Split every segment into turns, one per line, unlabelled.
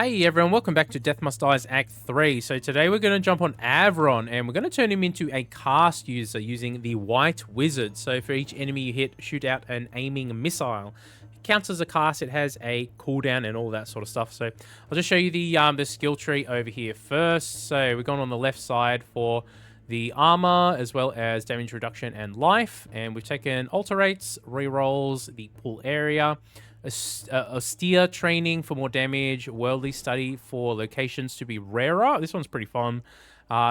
Hey everyone, welcome back to Death Must Die's Act 3. So today we're going to jump on Avaron and we're going to turn him into a cast user using the White Wizard. So for each enemy you hit, shoot out an aiming missile. It counts as a cast, it has a cooldown and all that sort of stuff. So I'll just show you the skill tree over here first. So we're going on the left side for the armor as well as damage reduction and life. And we've taken alter rates, rerolls, the pull area, austere training for more damage, worldly study for locations to be rarer. This one's pretty fun.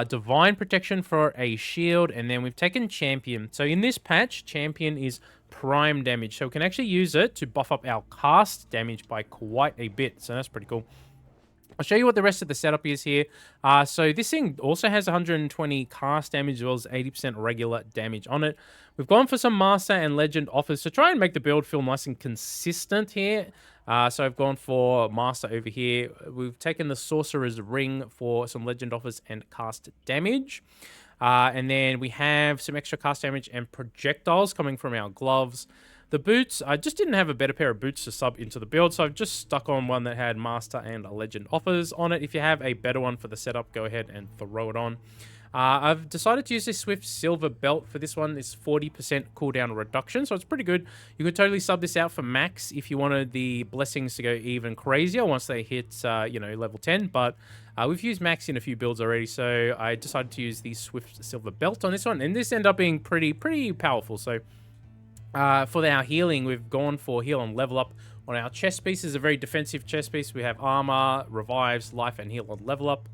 Divine protection for a shield, and then we've taken champion. So in this patch, champion is prime damage, so we can actually use it to buff up our cast damage by quite a bit. So that's pretty cool. I'll show you what the rest of the setup is here. So this thing also has 120 cast damage as well as 80% regular damage on it. We've gone for some Master and Legend offers to try and make the build feel nice and consistent here. So I've gone for Master over here. We've taken the Sorcerer's Ring for some Legend offers and cast damage. And then we have some extra cast damage and projectiles coming from our gloves. The boots, I just didn't have a better pair of boots to sub into the build, so I've just stuck on one that had Master and a Legend offers on it. If you have a better one for the setup, go ahead and throw it on. I've decided to use this Swift Silver Belt for this one. It's 40% cooldown reduction, so it's pretty good. You could totally sub this out for max if you wanted the blessings to go even crazier once they hit, level 10, but we've used max in a few builds already, so I decided to use the Swift Silver Belt on this one, and this ended up being pretty powerful, so... for our healing, we've gone for heal and level up on our chest piece. This is a very defensive chest piece. We have armor, revives, life, and heal on level up.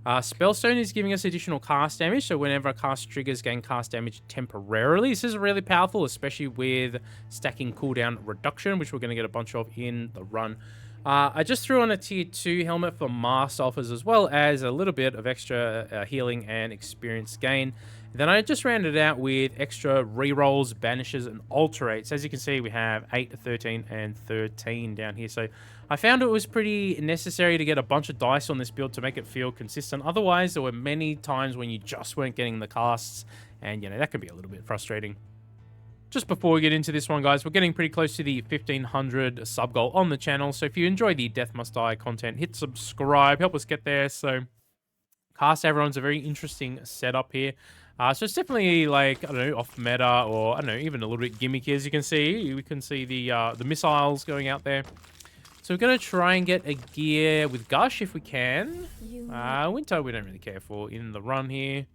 Spellstone is giving us additional cast damage, so whenever a cast triggers, gain cast damage temporarily. This is really powerful, especially with stacking cooldown reduction, which we're going to get a bunch of in the run. I just threw on a tier 2 helmet for Master offers as well as a little bit of extra healing and experience gain. Then I just rounded out with extra rerolls, banishes, and alterates. As you can see, we have 8, 13, and 13 down here. So I found it was pretty necessary to get a bunch of dice on this build to make it feel consistent. Otherwise, there were many times when you just weren't getting the casts, and, that can be a little bit frustrating. Just before we get into this one, guys, we're getting pretty close to the 1,500 sub goal on the channel. So if you enjoy the Death Must Die content, hit subscribe, help us get there. So Cast Avaron's a very interesting setup here. So it's definitely like, I don't know, off meta or, I don't know, even a little bit gimmicky. As you can see, we can see the missiles going out there. So we're going to try and get a gear with Gush if we can. Winter we don't really care for in the run here.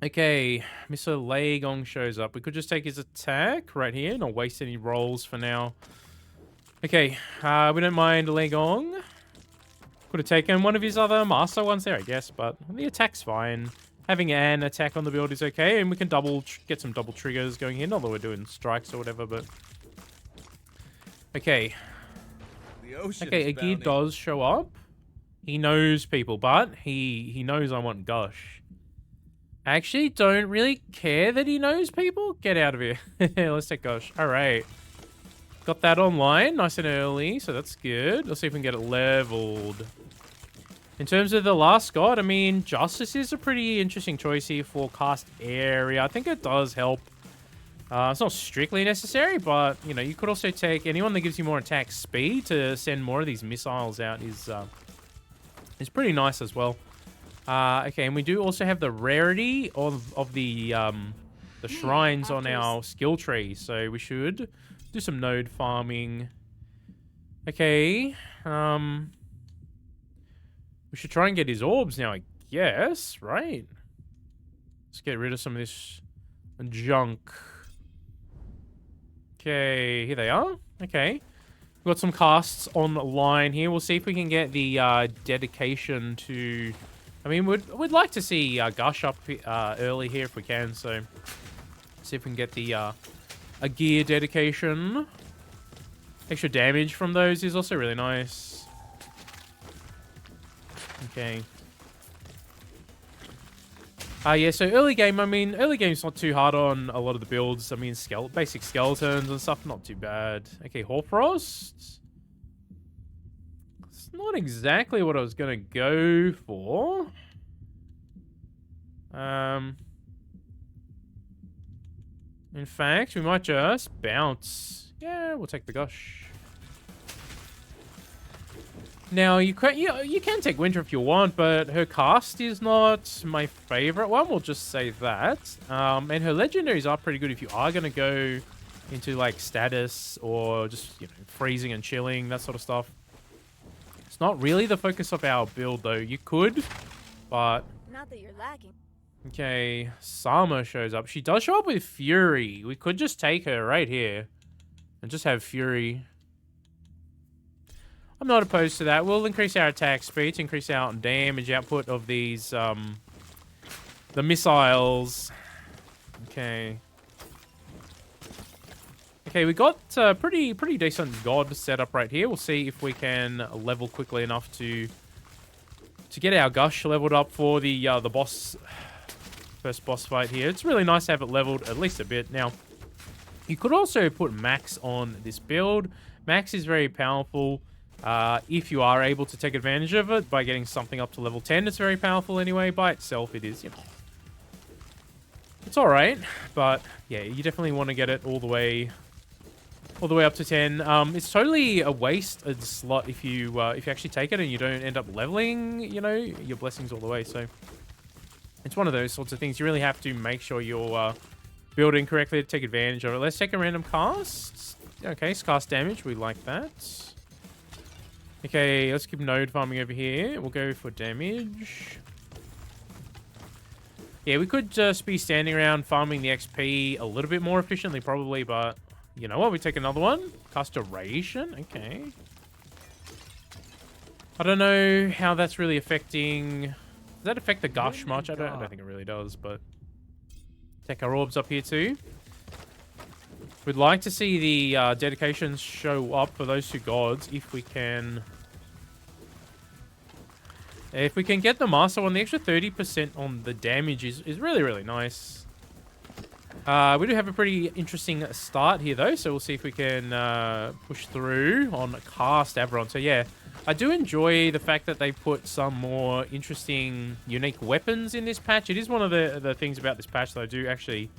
Okay, Mr. Leigong shows up. We could just take his attack right here, not waste any rolls for now. Okay, we don't mind Leigong. Could have taken one of his other Master ones there, I guess, but the attack's fine. Having an attack on the build is okay, and we can get some double triggers going in, although we're doing strikes or whatever, but... Okay. Okay, a gear does show up. He knows people, but he knows I want Gush. I actually don't really care that he knows people. Get out of here. Let's take Gush. All right. Got that online nice and early, so that's good. Let's see if we can get it leveled. In terms of the last god, I mean, Justice is a pretty interesting choice here for cast area. I think it does help. It's not strictly necessary, but, you could also take anyone that gives you more attack speed to send more of these missiles out is pretty nice as well. Okay, and we do also have the rarity of the shrines on our skill tree, so we should do some node farming. Okay, we should try and get his orbs now, I guess, right? Let's get rid of some of this junk. Okay, here they are. Okay. We've got some casts online here. We'll see if we can get the dedication to... I mean, we'd like to see Gush up early here if we can, so... See if we can get the a gear dedication. Extra damage from those is also really nice. Okay. Yeah, so early game, I mean, early game's not too hard on a lot of the builds. I mean, basic skeletons and stuff, not too bad. Okay, Hoarfrost. It's not exactly what I was going to go for. In fact, we might just bounce. Yeah, we'll take the Gush. Now, you can take Winter if you want, but her cast is not my favorite one. We'll just say that. And her legendaries are pretty good if you are going to go into, like, status or just, you know, freezing and chilling, that sort of stuff. It's not really the focus of our build, though. You could, but...
Not that you're lacking.
Okay, Sama shows up. She does show up with Fury. We could just take her right here and just have Fury. I'm not opposed to that. We'll increase our attack speed to increase our damage output of these, the missiles. Okay. Okay, we got a pretty decent god setup right here. We'll see if we can level quickly enough to get our gush leveled up for the first boss fight here. It's really nice to have it leveled at least a bit. Now, you could also put max on this build. Max is very powerful. If you are able to take advantage of it by getting something up to level 10, it's very powerful anyway. By itself, it is, you know, it's all right. But yeah, you definitely want to get it all the way up to 10. It's totally a wasted slot if you actually take it and you don't end up leveling, you know, your blessings all the way. So it's one of those sorts of things. You really have to make sure you're building correctly to take advantage of it. Let's take a random cast. Okay, it's cast damage. We like that. Okay, let's keep node farming over here. We'll go for damage. Yeah, we could just be standing around farming the XP a little bit more efficiently, probably, but you know what? We take another one. Cast duration. Okay. I don't know how that's really affecting... Does that affect the gush much? I don't think it really does, but... Take our orbs up here too. We'd like to see the dedications show up for those two gods if we can... If we can get the master one, the extra 30% on the damage is really, really nice. We do have a pretty interesting start here, though, so we'll see if we can push through on Cast Avaron. So, yeah, I do enjoy the fact that they put some more interesting, unique weapons in this patch. It is one of the things about this patch that I do actually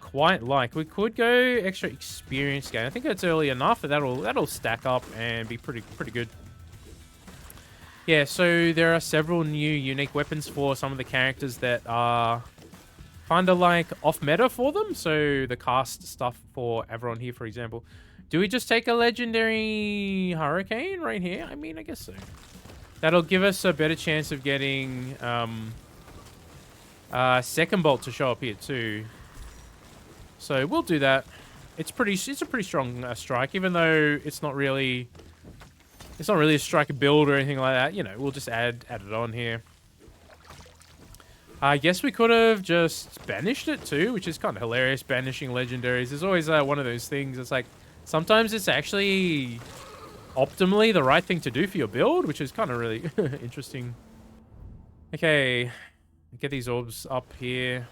quite like. We could go extra experience gain. I think that's early enough that that'll stack up and be pretty good. Yeah, so there are several new unique weapons for some of the characters that are kind of like off meta for them. So the cast stuff for Avaron here, for example. Do we just take a legendary hurricane right here? I mean, I guess so. That'll give us a better chance of getting second bolt to show up here too. So we'll do that. It's a pretty strong strike, even though it's not really a striker build or anything like that. You know, we'll just add it on here. I guess we could have just banished it too, which is kind of hilarious. Banishing legendaries. There's always one of those things. It's like sometimes it's actually optimally the right thing to do for your build, which is kind of really interesting. Okay, get these orbs up here.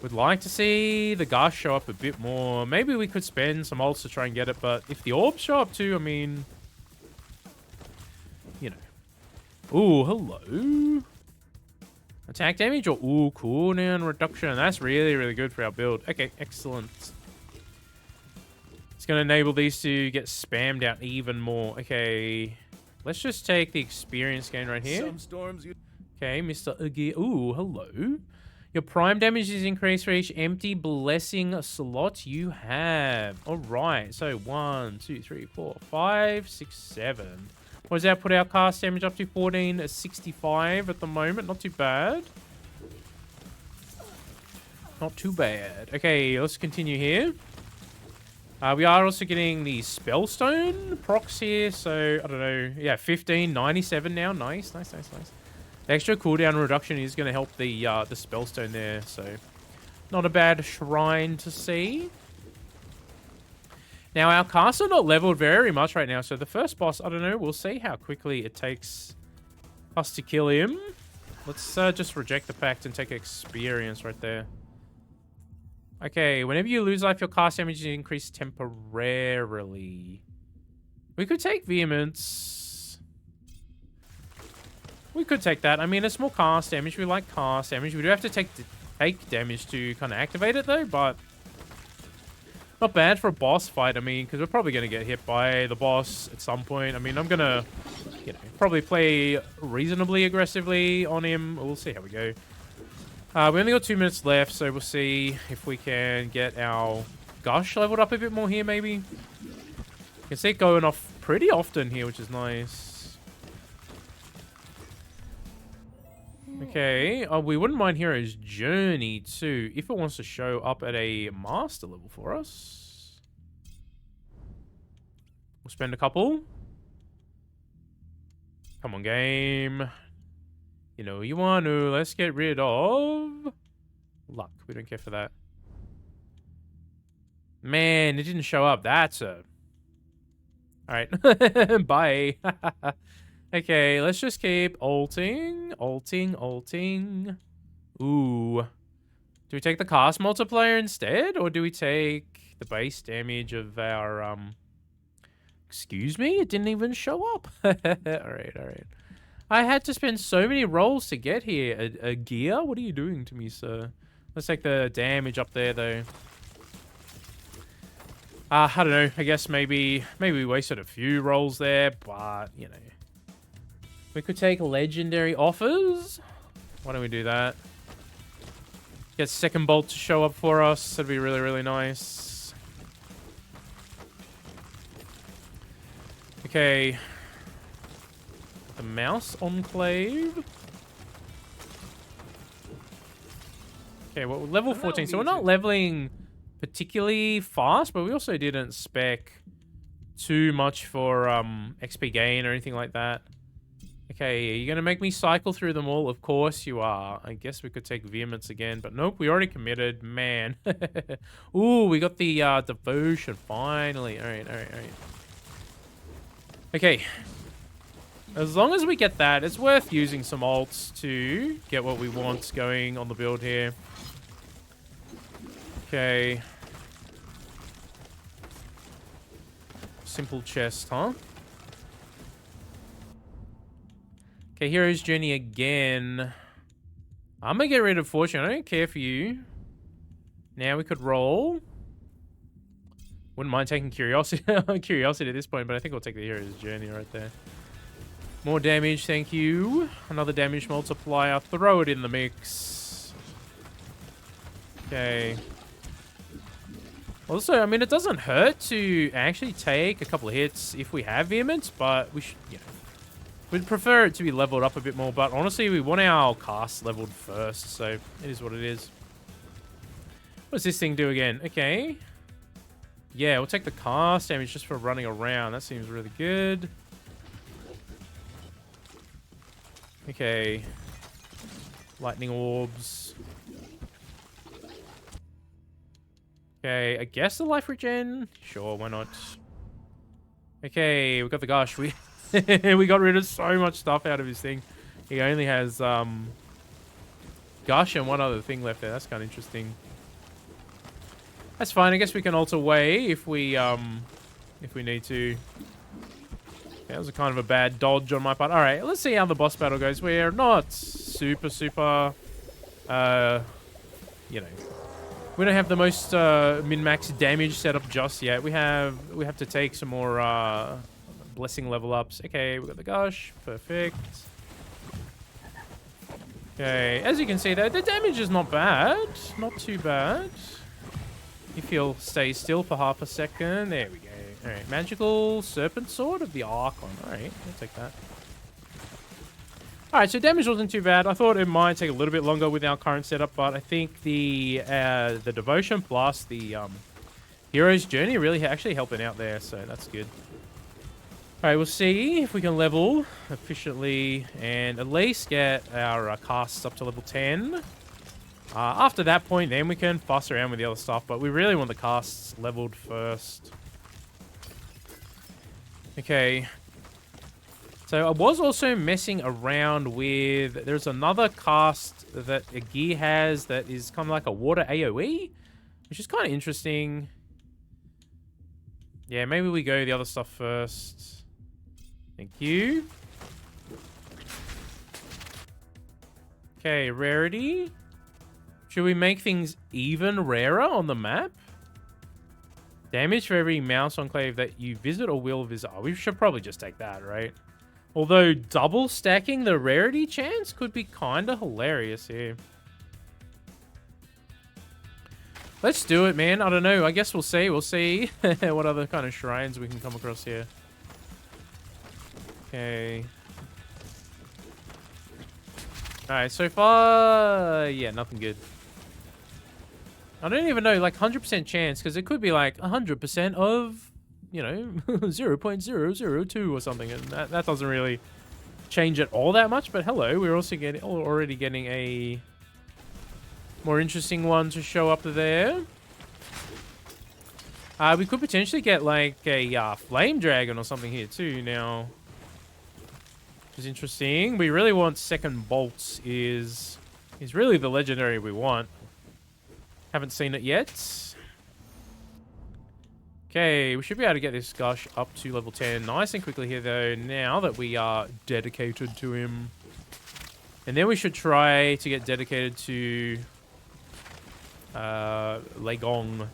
Would like to see the Gush show up a bit more. Maybe we could spend some ults to try and get it, but if the orbs show up too, I mean, you know. Ooh, hello. Attack damage or ooh, cooldown reduction. That's really, really good for our build. Okay, excellent. It's going to enable these to get spammed out even more. Okay, let's just take the experience gain right here. Okay, Mr. Uggy. Ooh, hello. Your prime damage is increased for each empty blessing slot you have. All right, so 1, 2, 3, 4, 5, 6, 7. What does that put our cast damage up to? 1465 at the moment. Not too bad. Not too bad. Okay, let's continue here. We are also getting the Spellstone procs here. So, I don't know. Yeah, 1597 now. Nice, nice, nice, nice. The extra cooldown reduction is going to help the Spellstone there. So, not a bad shrine to see. Now, our casts are not leveled very much right now, so the first boss, I don't know, we'll see how quickly it takes us to kill him. Let's just reject the pact and take experience right there. Okay, whenever you lose life, your cast damage is increased temporarily. We could take Vehemence. We could take that. I mean, it's more cast damage. We like cast damage. We do have to take damage to kind of activate it, though, but Not bad for a boss fight, I mean, because we're probably going to get hit by the boss at some point. I mean, I'm going to, probably play reasonably aggressively on him. We'll see how we go. We only got 2 minutes left, so we'll see if we can get our Gush leveled up a bit more here, maybe. You can see it going off pretty often here, which is nice. Okay, we wouldn't mind Hero's Journey too, if it wants to show up at a master level for us. We'll spend a couple. Come on, game. You know you want to. Let's get rid of luck. We don't care for that. Man, it didn't show up. That's a... Alright. Bye. Okay, let's just keep ulting. Ooh. Do we take the cast multiplier instead? Or do we take the base damage of our, Excuse me? It didn't even show up. Alright. I had to spend so many rolls to get here. A gear? What are you doing to me, sir? Let's take the damage up there, though. I don't know. I guess maybe we wasted a few rolls there, but, you know. We could take legendary offers. Why don't we do that? Get second bolt to show up for us. That'd be really, really nice. Okay. The mouse enclave. Okay, well, level 14. So we're not leveling particularly fast, but we also didn't spec too much for XP gain or anything like that. Okay, are you gonna make me cycle through them all? Of course you are. I guess we could take Vehemence again, but nope, we already committed. Man. Ooh, we got the Devotion, finally. Alright. Okay. As long as we get that, it's worth using some ults to get what we want going on the build here. Okay. Simple chest, huh? Okay, Hero's Journey again. I'm gonna get rid of Fortune. I don't care for you. Now we could roll. Wouldn't mind taking Curiosity at this point, but I think we'll take the Hero's Journey right there. More damage, thank you. Another damage multiplier. Throw it in the mix. Okay. Also, I mean, it doesn't hurt to actually take a couple of hits if we have Vehemence, but we should, we'd prefer it to be leveled up a bit more, but honestly, we want our cast leveled first, so it is what it is. What does this thing do again? Okay. Yeah, we'll take the cast damage just for running around. That seems really good. Okay. Lightning orbs. Okay, I guess the life regen? Sure, why not? Okay, we got the Gush. We got rid of so much stuff out of his thing. He only has Gush and one other thing left there. That's kind of interesting. That's fine. I guess we can ult away if we need to. That was a kind of a bad dodge on my part. All right, let's see how the boss battle goes. We're not super, we don't have the most min-max damage set up just yet. We have to take some more blessing level ups. Okay, we got the Gush. Perfect. Okay, as you can see there, the damage is not bad. Not too bad. If you'll stay still for half a second. There we go. Alright, Magical Serpent Sword of the Archon. Alright, I'll take that. Alright, so damage wasn't too bad. I thought it might take a little bit longer with our current setup, but I think the Devotion plus the Hero's Journey really actually helping out there, so that's good. Alright, we'll see if we can level efficiently and at least get our casts up to level 10. After that point, then we can fuss around with the other stuff, but we really want the casts leveled first. Okay. So I was also messing around with... There's another cast that a gear has that is kind of like a water AoE, which is kind of interesting. Yeah, maybe we go the other stuff first. Thank you. Okay, rarity. Should we make things even rarer on the map? Damage for every mouse enclave that you visit or will visit. Oh, we should probably just take that, right? Although double stacking the rarity chance could be kind of hilarious here. Let's do it, man. I don't know. I guess we'll see. We'll see what other kind of shrines we can come across here. Okay. Alright, so far... Yeah, nothing good. I don't even know, like, 100% chance, because it could be, like, 100% of, you know, 0.002 or something, and that doesn't really change it all that much, but hello, we're also already getting a more interesting one to show up there. We could potentially get, like, a flame dragon or something here, too, now. Which is interesting. We really want second bolts is really the legendary we want. Haven't seen it yet. Okay, we should be able to get this gush up to level 10 nice and quickly here, though, now that we are dedicated to him. And then we should try to get dedicated to Legong.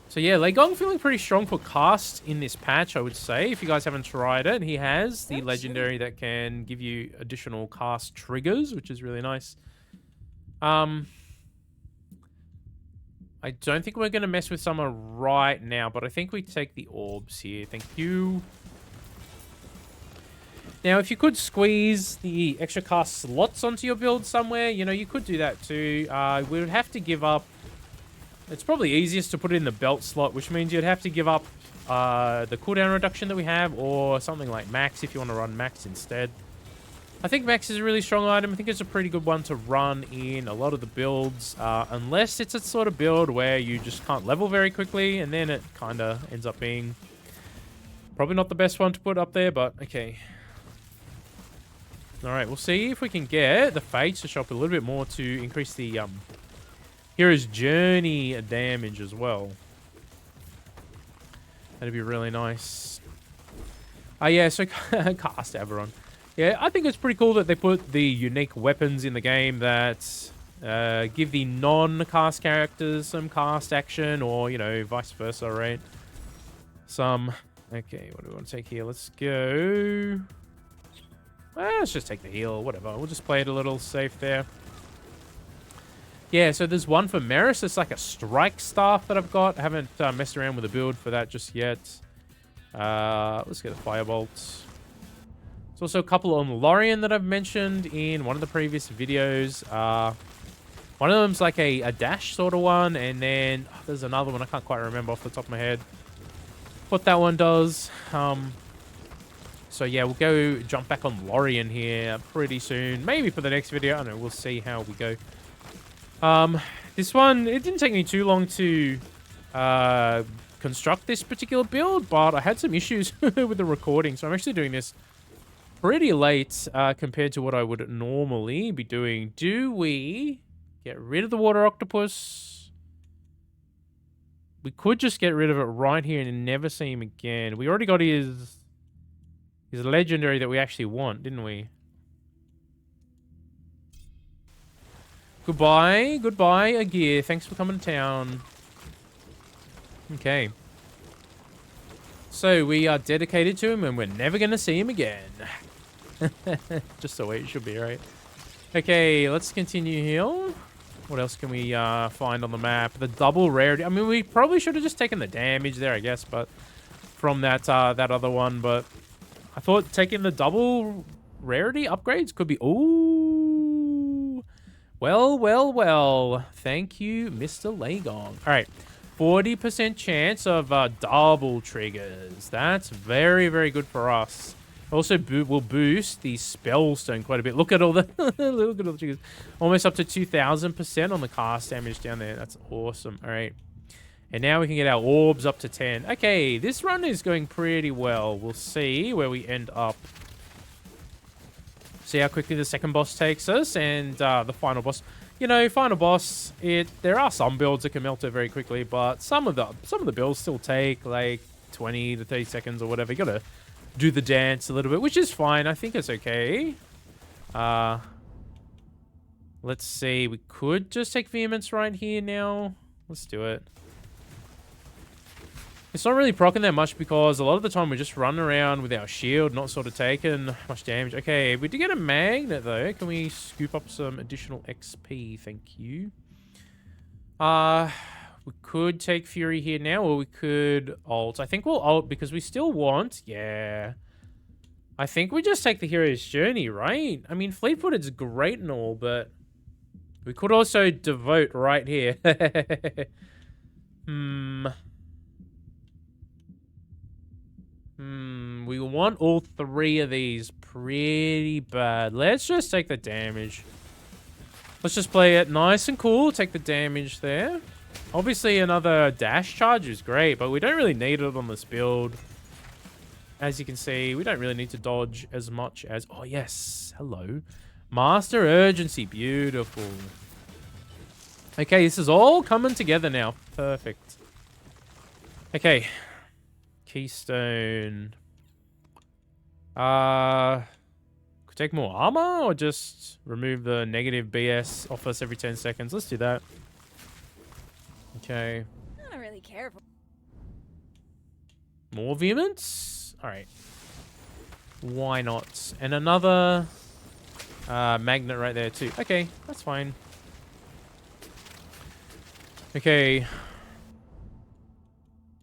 So yeah, Legong feeling pretty strong for cast in this patch, I would say. If you guys haven't tried it, he has the legendary that can give you additional cast triggers, which is really nice. I don't think we're going to mess with Summer right now, but I think we take the orbs here. Thank you. Now, if you could squeeze the extra cast slots onto your build somewhere, you know, you could do that too. We would have to give up... It's probably easiest to put it in the belt slot, which means you'd have to give up the cooldown reduction that we have, or something like Max if you want to run Max instead. I think Max is a really strong item. I think it's a pretty good one to run in a lot of the builds, unless it's a sort of build where you just can't level very quickly, and then it kind of ends up being probably not the best one to put up there, but okay. Alright, we'll see if we can get the Fates to show up a little bit more to increase the Hero's Journey damage as well. That'd be really nice. Yeah, so cast Avaron. Yeah, I think it's pretty cool that they put the unique weapons in the game that give the non-cast characters some cast action, or, you know, vice versa, right? Okay, what do we want to take here? Let's go... Well, let's just take the heal, whatever. We'll just play it a little safe there. Yeah, so there's one for Maris. It's like a strike staff that I've got. I haven't messed around with a build for that just yet. Let's get a firebolt. There's also a couple on Lorien that I've mentioned in one of the previous videos. One of them's like a dash sort of one, and then there's another one I can't quite remember off the top of my head what that one does. So yeah, we'll go jump back on Lorien here pretty soon. Maybe for the next video. I don't know. We'll see how we go. This one, it didn't take me too long to construct this particular build, but I had some issues with the recording, so I'm actually doing this pretty late compared to what I would normally be doing. Do we get rid of the water octopus? We could just get rid of it right here and never see him again. We already got his legendary that we actually want, didn't we? Goodbye, Agir. Thanks for coming to town. Okay. So we are dedicated to him, and we're never going to see him again. Just the way it should be, right? Okay, let's continue here. What else can we find on the map? The double rarity. I mean, we probably should have just taken the damage there, I guess, but from that that other one. But I thought taking the double rarity upgrades could be... Ooh. Well. Thank you, Mr. Legong. All right. 40% chance of double triggers. That's very, very good for us. Also, will boost the spellstone quite a bit. Look at all the look at all the triggers. Almost up to 2,000% on the cast damage down there. That's awesome. All right. And now we can get our orbs up to 10. Okay, this run is going pretty well. We'll see where we end up. See how quickly the second boss takes us, and the final boss. You know, final boss, there are some builds that can melt it very quickly, but some of the builds still take like 20 to 30 seconds or whatever. You gotta do the dance a little bit, which is fine. I think it's okay. Let's see. We could just take Vehemence right here now. Let's do it. It's not really proccing that much because a lot of the time we're just running around with our shield, not sort of taking much damage. Okay, we did get a magnet though. Can we scoop up some additional XP? Thank you. We could take Fury here now, or we could ult. I think we'll ult because we still want... Yeah. I think we just take the Hero's Journey, right? I mean, Fleet-Footed's great and all, but... We could also devote right here. We want all three of these pretty bad. Let's just take the damage. Let's just play it nice and cool. Take the damage there. Obviously, another dash charge is great, but we don't really need it on this build. As you can see, we don't really need to dodge as much as... Oh, yes. Hello. Master Urgency. Beautiful. Okay, this is all coming together now. Perfect. Okay. Keystone. Could take more armor or just remove the negative BS off us every 10 seconds. Let's do that. Okay.
I don't really care.
More vehemence? Alright. Why not? And another magnet right there too. Okay, that's fine. Okay.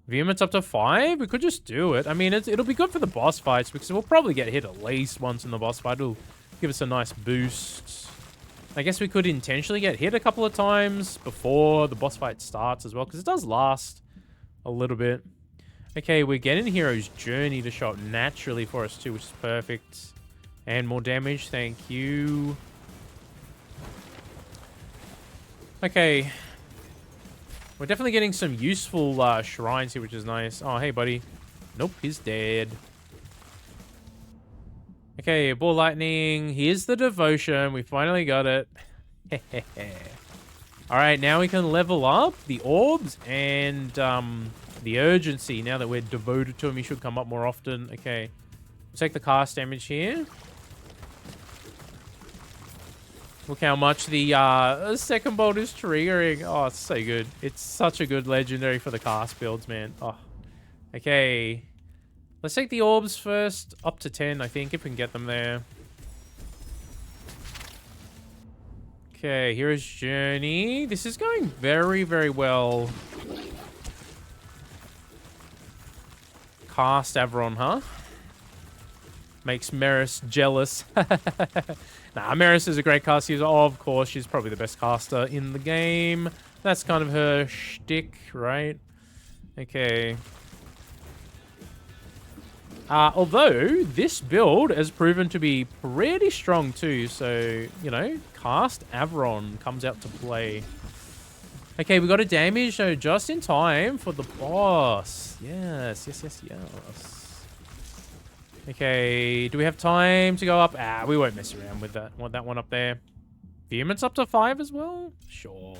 Vehemence up to 5? We could just do it. I mean, it'll be good for the boss fights because we'll probably get hit at least once in the boss fight. It'll give us a nice boost. I guess we could intentionally get hit a couple of times before the boss fight starts as well because it does last a little bit. Okay, we're getting Hero's Journey to show up naturally for us too, which is perfect. And more damage, thank you. Okay. We're definitely getting some useful shrines here, which is nice. Oh, hey, buddy. Nope, he's dead. Okay, Ball Lightning. Here's the Devotion. We finally got it. Alright, now we can level up the Orbs and the Urgency. Now that we're devoted to him, he should come up more often. Okay. We'll take the cast damage here. Look how much the second bolt is triggering. Oh, it's so good. It's such a good legendary for the cast builds, man. Oh. Okay. Let's take the orbs first. Up to 10, I think, if we can get them there. Okay, Hero's Journey. This is going very, very well. Cast Avaron, huh? Makes Maris jealous. Nah, Maris is a great cast user. Oh, of course, she's probably the best caster in the game. That's kind of her shtick, right? Okay. Although, this build has proven to be pretty strong too. So, you know, Cast Avaron comes out to play. Okay, we got a damage, so just in time for the boss. Yes, yes, yes, yes. Okay, do we have time to go up? Ah, we won't mess around with that. Want that one up there. Vehemence up to 5 as well? Sure.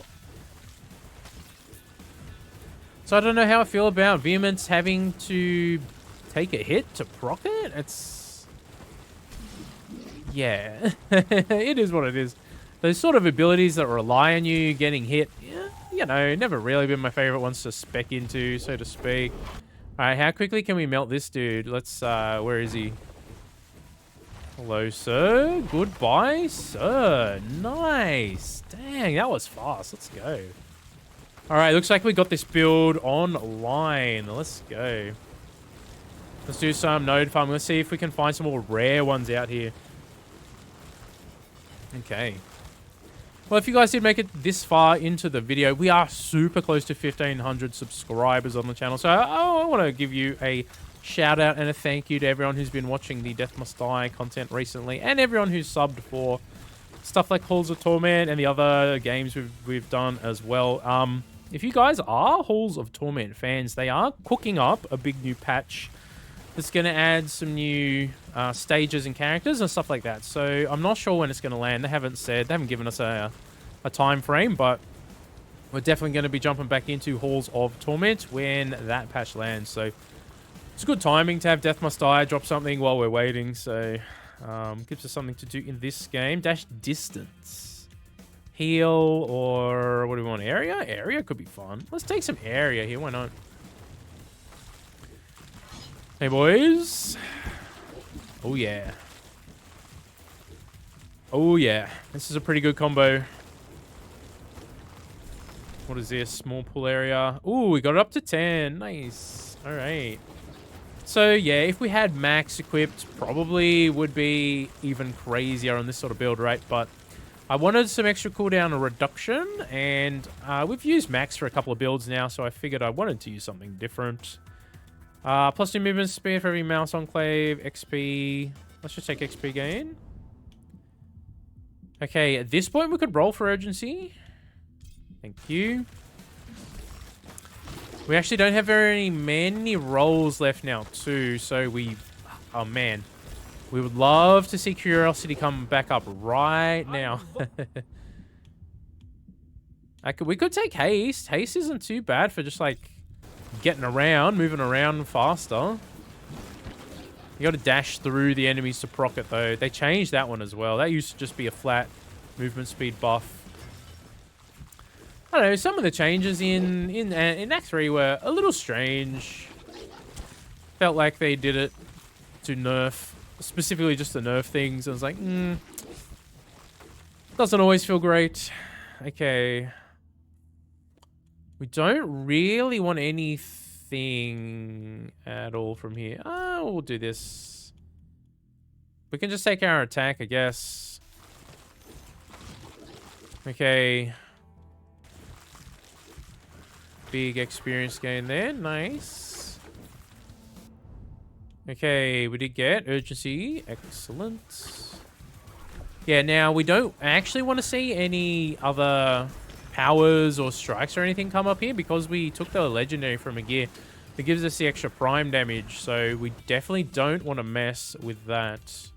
So I don't know how I feel about Vehemence having to take a hit to proc it. It's... Yeah. It is what it is. Those sort of abilities that rely on you getting hit, yeah, you know, never really been my favorite ones to spec into, so to speak. Alright, how quickly can we melt this dude? Let's, where is he? Hello, sir. Goodbye, sir. Nice. Dang, that was fast. Let's go. Alright, looks like we got this build online. Let's go. Let's do some node farm. Let's see if we can find some more rare ones out here. Okay. Well, if you guys did make it this far into the video, we are super close to 1,500 subscribers on the channel. So I want to give you a shout out and a thank you to everyone who's been watching the Death Must Die content recently, and everyone who's subbed for stuff like Halls of Torment and the other games we've done as well. If you guys are Halls of Torment fans, they are cooking up a big new patch that's going to add some new stages and characters and stuff like that. So I'm not sure when it's going to land. They haven't said, they haven't given us a time frame, but we're definitely going to be jumping back into Halls of Torment when that patch lands. So it's good timing to have Death Must Die drop something while we're waiting. So gives us something to do in this game. Dash distance. Heal, or what do we want? Area? Area could be fun. Let's take some area here. Why not? Hey, boys. Oh, yeah. Oh, yeah. This is a pretty good combo. What is this? Small pool area. Ooh, we got it up to 10. Nice. All right. So, yeah, if we had max equipped, probably would be even crazier on this sort of build, right? But I wanted some extra cooldown or reduction, and we've used max for a couple of builds now, so I figured I wanted to use something different. Plus 2 movement speed for every mouse enclave, XP. Let's just take XP gain. Okay, at this point, we could roll for urgency. Thank you. We actually don't have very many rolls left now, too. So we... Oh, man. We would love to see Curiosity come back up right now. We could take Haste. Haste isn't too bad for just, like, getting around, moving around faster. You got to dash through the enemies to proc it, though. They changed that one as well. That used to just be a flat movement speed buff. I don't know, some of the changes in Act 3 were a little strange. Felt like they did it to nerf, specifically just to nerf things. I was like, doesn't always feel great. Okay. We don't really want anything at all from here. Oh, we'll do this. We can just take our attack, I guess. Okay. Big experience gain there. Nice. Okay, we did get urgency. Excellent. Yeah, now we don't actually want to see any other powers or strikes or anything come up here because we took the legendary from a gear. It gives us the extra prime damage, so we definitely don't want to mess with that.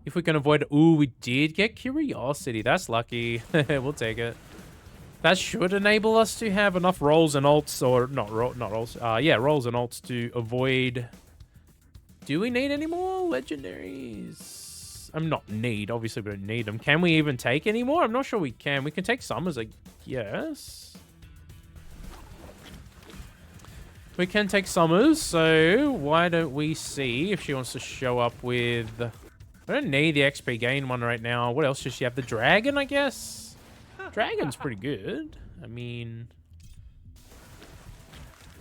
If we can avoid... Ooh, we did get Curiosity. That's lucky. We'll take it. That should enable us to have enough rolls and ults, or not rolls. Yeah, rolls and ults to avoid. Do we need any more legendaries? I'm not need. Obviously, we don't need them. Can we even take any more? I'm not sure we can. We can take summers, I guess. We can take summers. So why don't we see if she wants to show up with? I don't need the XP gain one right now. What else does she have? The dragon, I guess. Dragon's pretty good. I mean...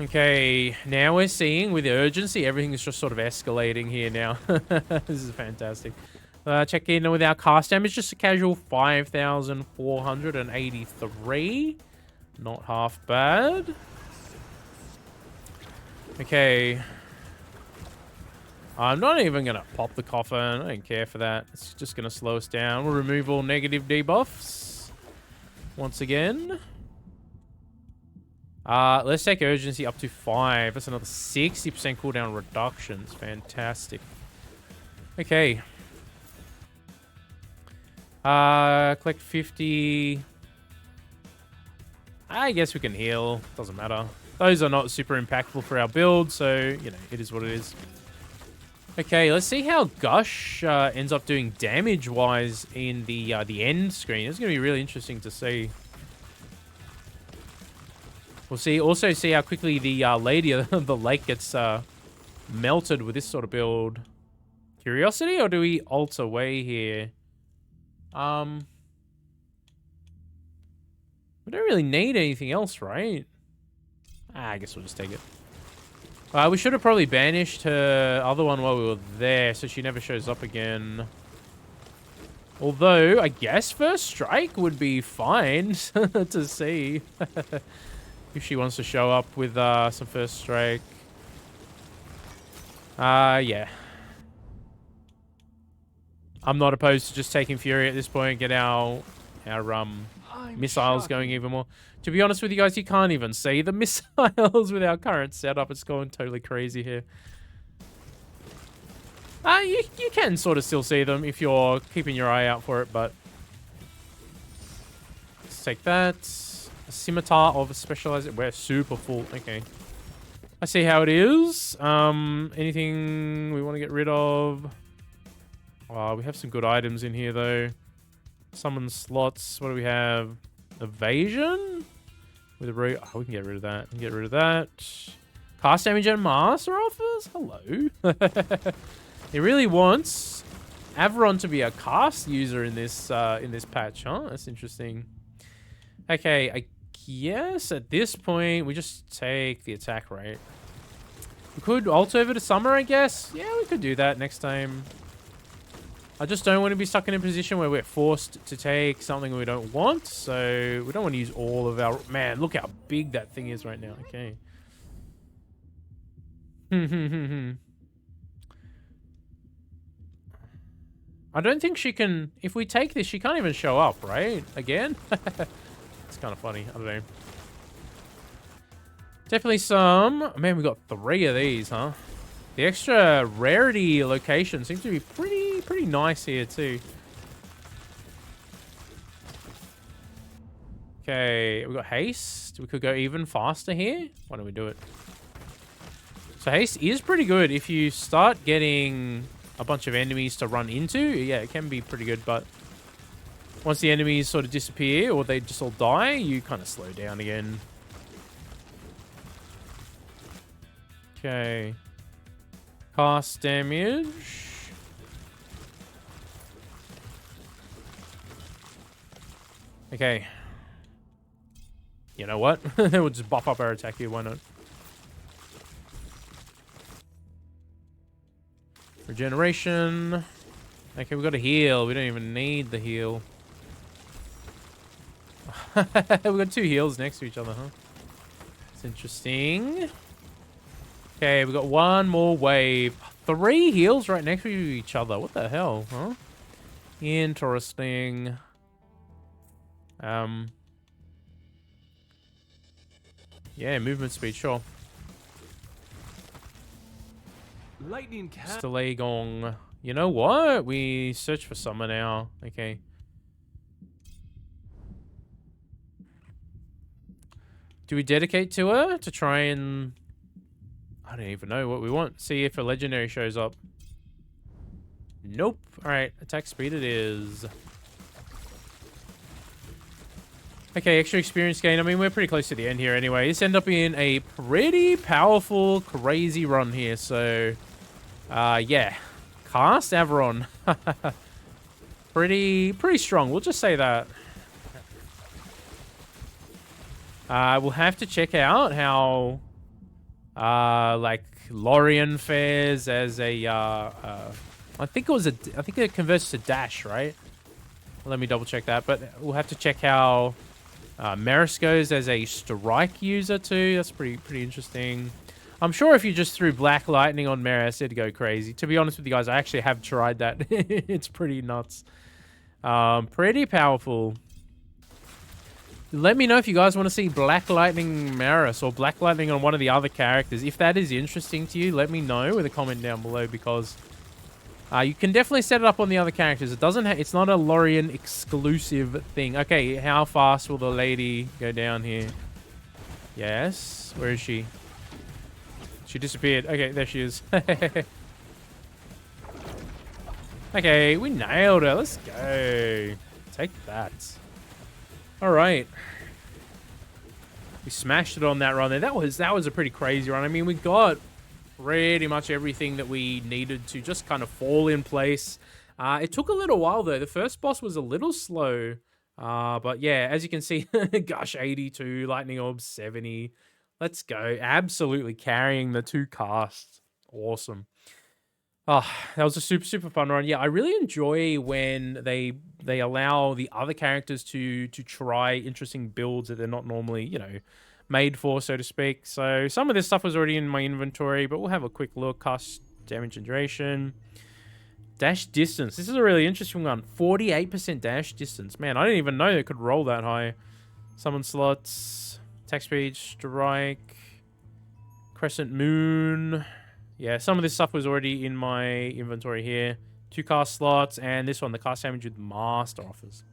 Okay, now we're seeing with the urgency, everything is just sort of escalating here now. This is fantastic. Check in with our cast damage, just a casual 5,483. Not half bad. Okay. I'm not even going to pop the coffin. I don't care for that. It's just going to slow us down. We'll remove all negative debuffs. Once again. Let's take urgency up to 5. That's another 60% cooldown reductions. Fantastic. Okay. Collect 50. I guess we can heal. Doesn't matter. Those are not super impactful for our build, so, you know, it is what it is. Okay, let's see how Gush ends up doing damage-wise in the end screen. It's going to be really interesting to see. We'll also see how quickly the lady of the lake gets melted with this sort of build. Curiosity, or do we ult away here? We don't really need anything else, right? I guess we'll just take it. We should have probably banished her other one while we were there, so she never shows up again. Although, I guess First Strike would be fine to see. If she wants to show up with some First Strike. Yeah. I'm not opposed to just taking Fury at this point, get our missiles going even more. To be honest with you guys, you can't even see the missiles with our current setup. It's going totally crazy here. You can sort of still see them if you're keeping your eye out for it, but... Let's take that. A scimitar of a specialized... We're super full. Okay. I see how it is. Anything we want to get rid of? We have some good items in here, though. Summon slots. What do we have? Evasion? With a we can get rid of that. We can get rid of that. Cast damage and master offers? Hello. He really wants Avaron to be a cast user in this patch, huh? That's interesting. Okay, I guess at this point we just take the attack rate. We could ult over to Summer, I guess. Yeah, we could do that next time. I just don't want to be stuck in a position where we're forced to take something we don't want. So we don't want to use all of our... Man, look how big that thing is right now. Okay. I don't think she can... If we take this, she can't even show up, right? Again? It's kind of funny. I don't know. Definitely some... Man, we got 3 of these, huh? The extra rarity location seems to be pretty nice here, too. Okay, we got haste. We could go even faster here. Why don't we do it? So haste is pretty good if you start getting a bunch of enemies to run into. Yeah, it can be pretty good, but once the enemies sort of disappear or they just all die, you kind of slow down again. Okay. Cast damage. Okay. You know what? We'll just buff up our attack here. Why not? Regeneration. Okay, we got a heal. We don't even need the heal. We got 2 heals next to each other, huh? It's interesting. Okay, we got 1 more wave. 3 heals right next to each other. What the hell, huh? Interesting. Yeah, movement speed, sure.
Lightning cat.
Delay gong. You know what? We search for summer now. Okay. Do we dedicate to her to try and... I don't even know what we want. See if a legendary shows up. Nope. Alright, attack speed it is. Okay, extra experience gain. I mean, we're pretty close to the end here anyway. This ended up being a pretty powerful, crazy run here. So, yeah. Cast Avaron. pretty strong. We'll just say that. We'll have to check out how, like, Lorien fares as a, I think it converts to dash, right? Let me double check that. But we'll have to check how Maris goes as a strike user too. That's pretty interesting. I'm sure if you just threw Black Lightning on Maris, it'd go crazy. To be honest with you guys, I actually have tried that. It's pretty nuts. Pretty powerful. Let me know if you guys want to see Black Lightning Maris or Black Lightning on one of the other characters. If that is interesting to you, let me know with a comment down below, because you can definitely set it up on the other characters. It doesn't. It's not a Lorien exclusive thing. Okay, how fast will the lady go down here? Yes. Where is she? She disappeared. Okay, there she is. Okay, we nailed her. Let's go. Take that. All right. We smashed it on that run there. That was a pretty crazy run. I mean, we got pretty much everything that we needed to just kind of fall in place. It took a little while though. The first boss was a little slow. But yeah, as you can see, gosh, 82, lightning orb 70. Let's go. Absolutely carrying the 2 casts. Awesome. Oh, that was a super fun run. Yeah, I really enjoy when they allow the other characters to try interesting builds that they're not normally, you know, made for, so to speak. So some of this stuff was already in my inventory, but we'll have a quick look. Cast damage and duration. Dash distance. This is a really interesting one. 48% dash distance. Man, I didn't even know it could roll that high. Summon slots. Attack speed, strike. Crescent moon. Yeah, some of this stuff was already in my inventory here. 2 cast slots, and this one, the cast damage with master offers.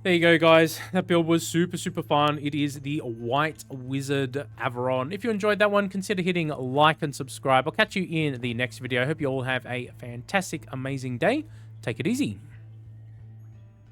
There you go, guys. That build was super fun. It is the White Wizard Avaron. If you enjoyed that one, consider hitting like and subscribe. I'll catch you in the next video. I hope you all have a fantastic, amazing day. Take it easy.